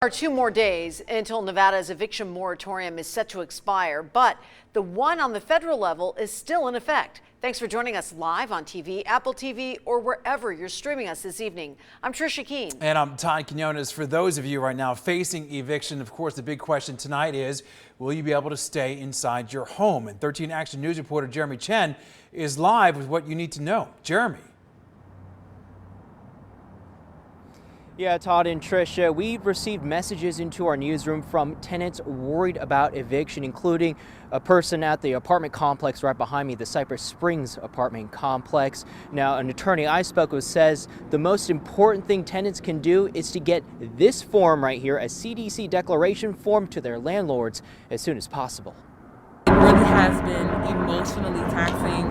Are 2 more days until Nevada's eviction moratorium is set to expire, but the one on the federal level is still in effect. Thanks for joining us live on TV, Apple TV, or wherever you're streaming us this evening. I'm Trisha Keene. And I'm Todd Quinones. For those of you right now facing eviction, of course, the big question tonight is, will you be able to stay inside your home? And 13 Action News reporter Jeremy Chen is live with what you need to know. Jeremy. Yeah, Todd and Tricia, we've received messages into our newsroom from tenants worried about eviction, including a person at the apartment complex right behind me, the Cypress Springs apartment complex. Now, an attorney I spoke with says the most important thing tenants can do is to get this form right here, a CDC declaration form, to their landlords as soon as possible. It really has been emotionally taxing,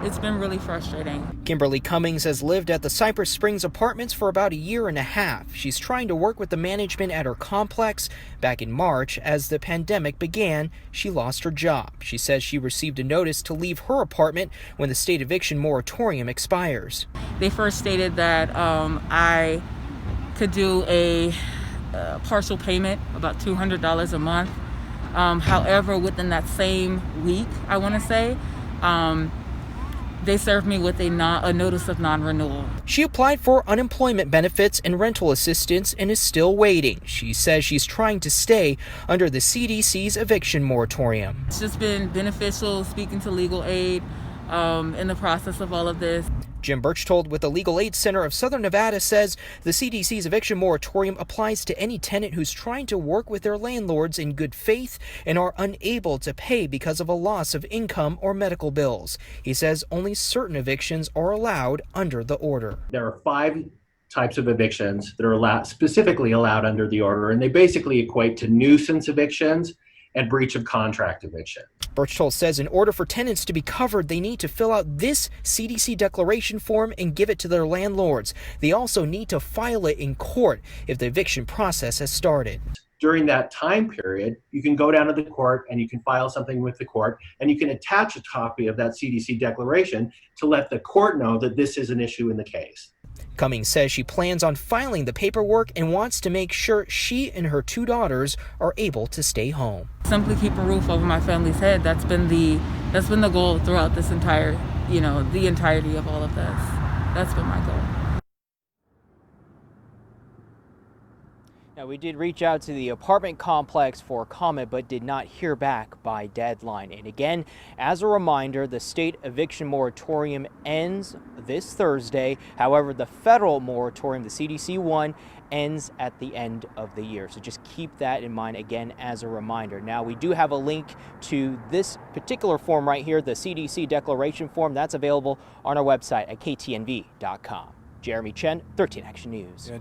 it's been really frustrating. Kimberly Cummings has lived at the Cypress Springs apartments for about a year and a half. She's trying to work with the management at her complex. Back in March, as the pandemic began, she lost her job. She says she received a notice to leave her apartment when the state eviction moratorium expires. They first stated that I could do a partial payment, about $200 a month. However, within that same week, I want to say, they served me with a notice of non-renewal. She applied for unemployment benefits and rental assistance and is still waiting. She says she's trying to stay under the CDC's eviction moratorium. It's just been beneficial speaking to legal aid in the process of all of this. Jim Birchtold with the Legal Aid Center of Southern Nevada says the CDC's eviction moratorium applies to any tenant who's trying to work with their landlords in good faith and are unable to pay because of a loss of income or medical bills. He says only certain evictions are allowed under the order. There are 5 types of evictions that are specifically allowed under the order, and they basically equate to nuisance evictions and breach of contract eviction. Birchtold says in order for tenants to be covered, they need to fill out this CDC declaration form and give it to their landlords. They also need to file it in court if the eviction process has started. During that time period, you can go down to the court and you can file something with the court, and you can attach a copy of that CDC declaration to let the court know that this is an issue in the case. Cummings says she plans on filing the paperwork and wants to make sure she and her 2 daughters are able to stay home. Simply keep a roof over my family's head. That's been the goal throughout this entire, the entirety of all of this. That's been my goal. Now, we did reach out to the apartment complex for comment, but did not hear back by deadline. And again, as a reminder, the state eviction moratorium ends this Thursday. However, the federal moratorium, the CDC one, ends at the end of the year. So just keep that in mind again as a reminder. Now, we do have a link to this particular form right here, the CDC declaration form. That's available on our website at ktnv.com. Jeremy Chen, 13 Action News. Yeah,